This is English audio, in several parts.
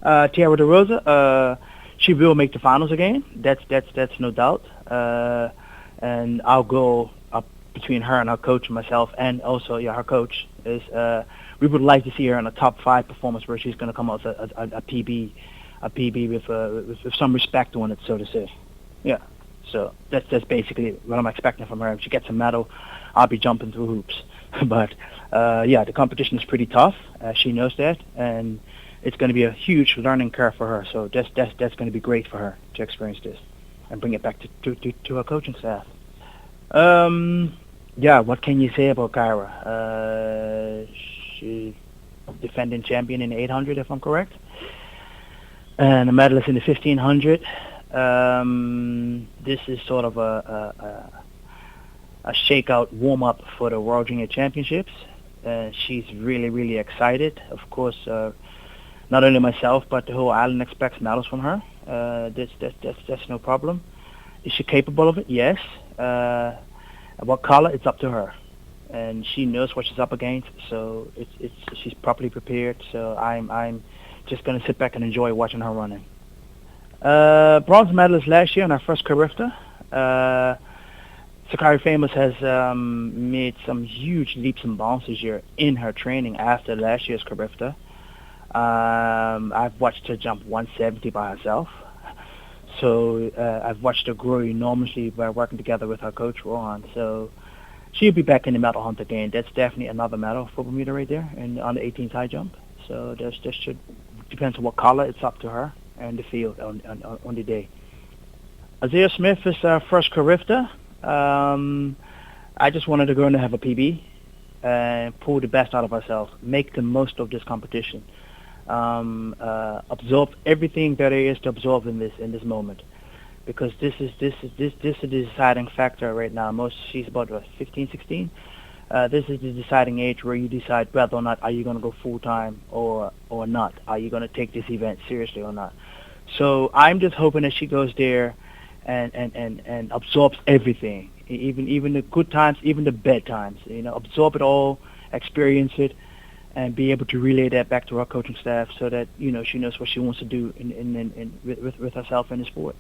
Tiara De Rosa, she will make the finals again. That's no doubt. And our goal between her and her coach and myself, and also her coach, is we would like to see her in a top 5 performance where she's going to come out as a PB with some respect on it, so to say. Yeah. So that's basically what I'm expecting from her. If she gets a medal, I'll be jumping through hoops. But the competition is pretty tough. She knows that, and it's going to be a huge learning curve for her. So that's going to be great for her to experience this and bring it back to her coaching staff. What can you say about Kyra? She's defending champion in the 800, if I'm correct, and a medalist in the 1500. This is sort of a shakeout warm-up for the World Junior Championships. She's really excited. Of course, not only myself, but the whole island expects medals from her. That's no problem. Is she capable of it? Yes. What color? It's up to her, and she knows what she's up against. So she's properly prepared. So I'm just gonna sit back and enjoy watching her running. Bronze medalist last year in our first Carifta. Sakari Famous has made some huge leaps and bounds this year in her training after last year's Carifta. I've watched her jump 170 by herself. So I've watched her grow enormously by working together with her coach, Rohan. So she'll be back in the medal hunt again. That's definitely another medal for Bermuda right there on the 18th high jump. So this should, depends on what color, it's up to her and the field on the day. Isaiah Smith is our first Carifta. I just wanted to go in and have a PB and pull the best out of ourselves, make the most of this competition. Absorb everything that there is to absorb in this moment, because this is the deciding factor right now. She's about 15, 16. This is the deciding age where you decide whether or not are you going to go full time or not. Are you going to take this event seriously or not? So I'm just hoping that she goes there and absorbs everything, even the good times, even the bad times. Absorb it all, experience it, and be able to relay that back to our coaching staff so that she knows what she wants to do with herself in the sport.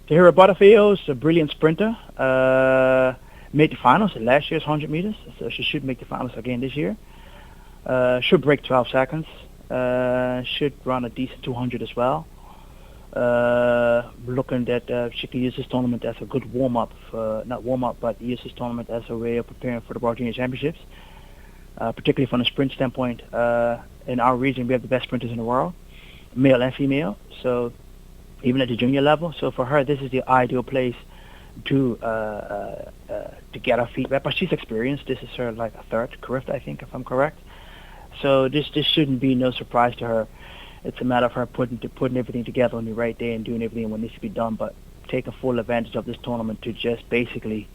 Tahira Butterfield's a brilliant sprinter. Made the finals in last year's 100 meters, so she should make the finals again this year. Should break 12 seconds. Should run a decent 200 as well. Looking that she can use this tournament as a good warm-up, not warm-up, but use this tournament as a way of preparing for the World Junior Championships. Particularly from a sprint standpoint. In our region, we have the best sprinters in the world, male and female, so even at the junior level. So for her, this is the ideal place to get her feet wet. But she's experienced. This is her a third Carifta, I think, if I'm correct. So this shouldn't be no surprise to her. It's a matter of her putting everything together on the right day and doing everything what needs to be done, but taking full advantage of this tournament to just basically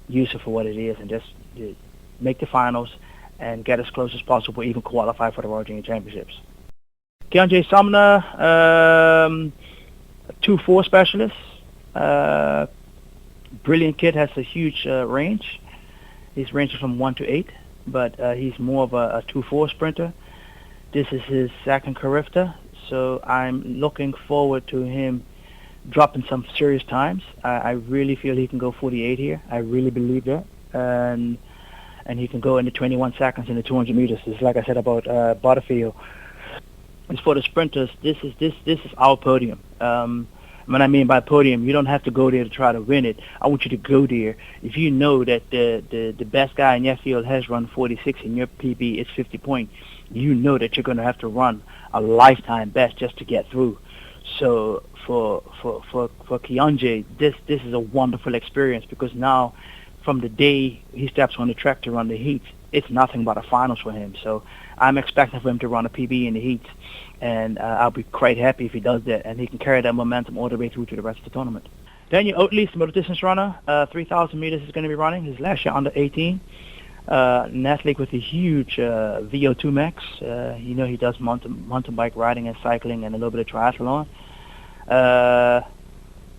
use it for what it is and just make the finals and get as close as possible, even qualify for the World Junior Championships. Keonjay Sumner, 2-4 specialist. Brilliant kid, has a huge range. He's ranging from 1 to 8, but he's more of a 2-4 sprinter. This is his second Carifta, so I'm looking forward to him dropping some serious times. I really feel he can go 48 here. I really believe that. And he can go into 21 seconds in the 200 meters. It's like I said about Butterfield. As for the sprinters, this is our podium. When I mean by podium, you don't have to go there to try to win it. I want you to go there. If you know that the best guy in your field has run 46 and your PB is 50 points, you know that you're going to have to run a lifetime best just to get through. So for Keonjay, this is a wonderful experience, because now from the day he steps on the track to run the heats, it's nothing but a finals for him. So I'm expecting for him to run a PB in the heats, and I'll be quite happy if he does that, and he can carry that momentum all the way through to the rest of the tournament. Daniel Oatley's the middle distance runner. 3,000 meters is going to be running. His last year under 18. An athlete with a huge VO2 max. He does mountain bike riding and cycling and a little bit of triathlon.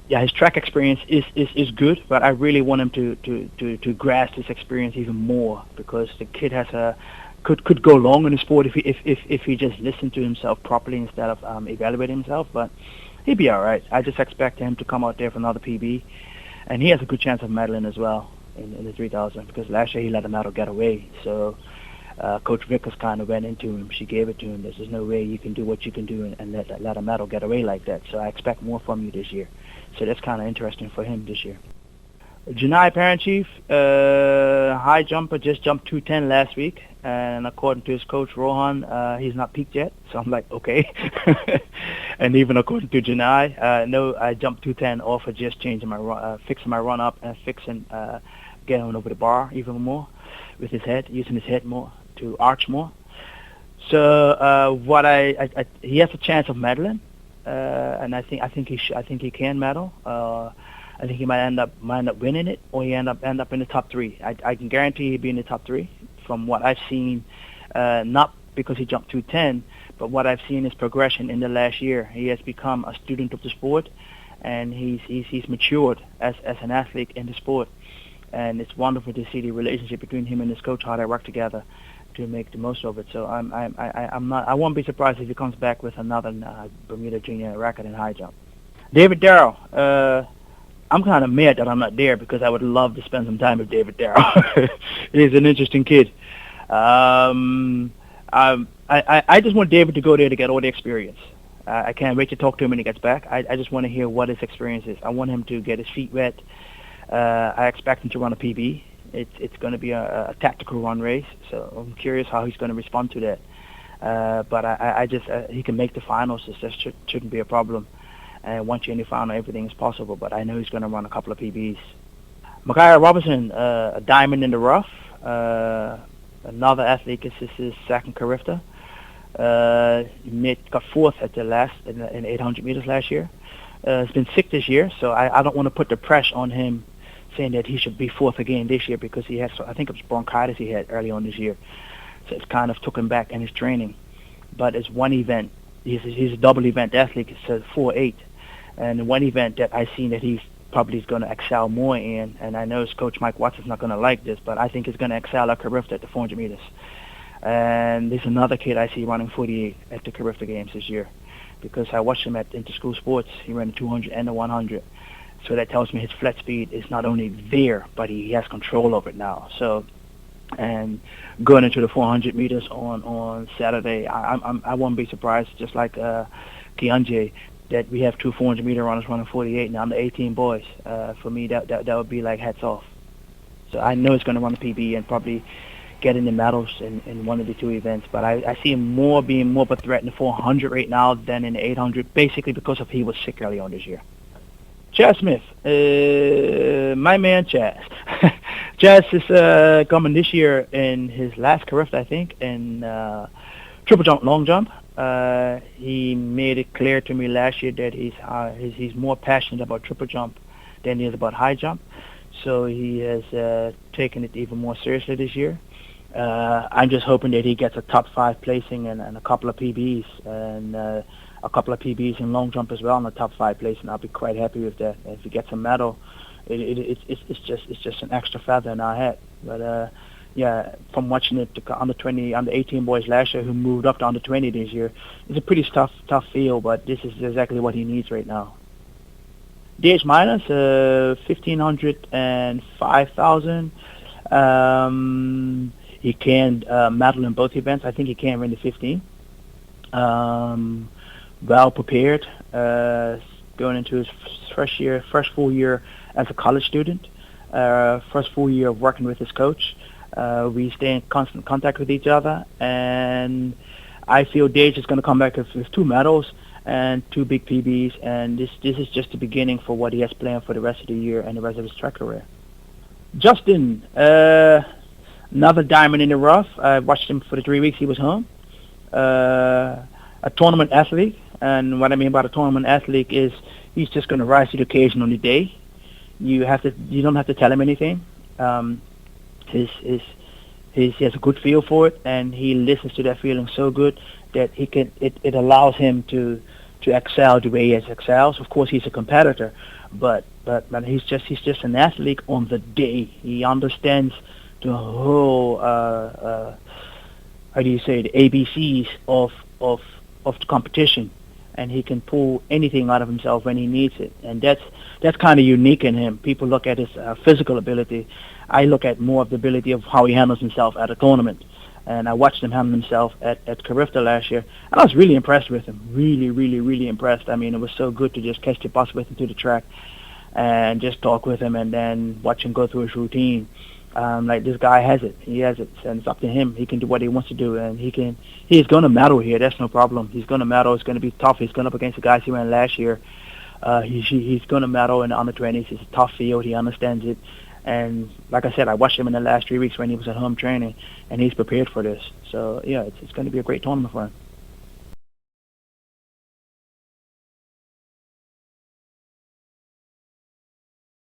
His track experience is good, but I really want him to grasp this experience even more, because the kid has a could go long in the sport if he just listened to himself properly instead of evaluating himself. But he'd be all right. I just expect him to come out there for another PB, and he has a good chance of medaling as well in the 3,000 because last year he let the medal get away. So Coach Vickers kind of went into him. She gave it to him. There's no way you can do what you can do and let a medal get away like that. So I expect more from you this year. So that's kind of interesting for him this year. Janai Parent Chief, high jumper, just jumped 210 last week, and according to his coach Rohan, he's not peaked yet. So I'm like, okay. And even according to Janai, no, I jumped 210 off of just changing my run, fixing my run up and getting over the bar even more with his head, using his head more to arch more. So he has a chance of medaling, and I think he can medal. I think he might end up winning it, or he end up in the top 3. I can guarantee he'll be in the top 3 from what I've seen. Not because he jumped 210, but what I've seen is progression in the last year. He has become a student of the sport, and he's matured as an athlete in the sport. And it's wonderful to see the relationship between him and his coach, how they work together to make the most of it. So I won't be surprised if he comes back with another Bermuda Junior record in high jump. David Darrell. I'm kind of mad that I'm not there because I would love to spend some time with David Darrell. He's an interesting kid. I just want David to go there to get all the experience. I can't wait to talk to him when he gets back. I just want to hear what his experience is. I want him to get his feet wet. I expect him to run a PB. It's going to be a tactical run race, so I'm curious how he's going to respond to that. But he can make the finals. So that shouldn't be a problem. And once you're in the final, everything is possible. But I know he's going to run a couple of PBs. Micaiah Robinson, a diamond in the rough. Another athlete. This is his second Carifta. Got fourth at the last in 800 meters last year. He's been sick this year, so I don't want to put the pressure on him saying that he should be fourth again this year because he has, I think it was bronchitis he had early on this year. So it's kind of took him back in his training. But it's one event. He's a double event athlete. It's a 4.8. And one event that I've seen that he's probably is going to excel more in, and I know his coach Mike Watson's not going to like this, but I think he's going to excel at Carifta at the 400 meters. And there's another kid I see running 48 at the Carifta games this year because I watched him at Interschool Sports. He ran the 200 and the 100. So that tells me his flat speed is not only there, but he has control of it now. So, and going into the 400 meters on Saturday, I won't be surprised, just like Keonje, that we have two 400-meter runners running 48 now. I'm the 18 boys. For me, that would be like hats off. So I know he's going to run a PB and probably get in the medals in one of the two events. But I see him being more of a threat in the 400 right now than in the 800, basically because of he was sick early on this year. Chaz Smith, my man Chaz. Chaz is coming this year in his last Carifta, I think, in triple jump, long jump. He made it clear to me last year that he's more passionate about triple jump than he is about high jump. So he has taken it even more seriously this year. I'm just hoping that he gets a top 5 placing and a couple of PBs and a couple of PBs in long jump as well in the top 5 placing. I'll be quite happy with that. If he gets a medal, it's just an extra feather in our hat. But yeah, from watching it, the under 18 boys last year who moved up to under 20 this year, it's a pretty tough field, but this is exactly what he needs right now. DH minus 1,500 and 5,000. He can medal in both events. I think he can win the 15. Well prepared, going into his first full year as a college student, first full year of working with his coach. We stay in constant contact with each other, and I feel Dage is going to come back with 2 medals and 2 big PBs, and this is just the beginning for what he has planned for the rest of the year and the rest of his track career. Justin, another diamond in the rough. I watched him for the 3 weeks he was home. A tournament athlete, and what I mean by a tournament athlete is he's just going to rise to the occasion on the day. You don't have to tell him anything. He has a good feel for it, and he listens to that feeling so good that it allows him to excel the way he excels. Of course, he's a competitor, but he's just an athlete on the day. He understands the whole how do you say, the ABCs of the competition, and he can pull anything out of himself when he needs it, and that's kind of unique in him. People look at his physical ability. I look at more of the ability of how he handles himself at a tournament. And I watched him handle himself at Carifta last year, and I was really impressed with him. Really, really, really impressed. I mean, it was so good to just catch the bus with him to the track and just talk with him and then watch him go through his routine. Like, this guy has it. He has it, and it's up to him. He can do what he wants to do, and he's going to medal here. That's no problem. He's going to medal. It's going to be tough. He's going up against the guys he ran last year. He's going to medal in the under 20s. It's a tough field. He understands it. And like I said, I watched him in the last 3 weeks when he was at home training, and he's prepared for this. So, yeah, it's going to be a great tournament for him.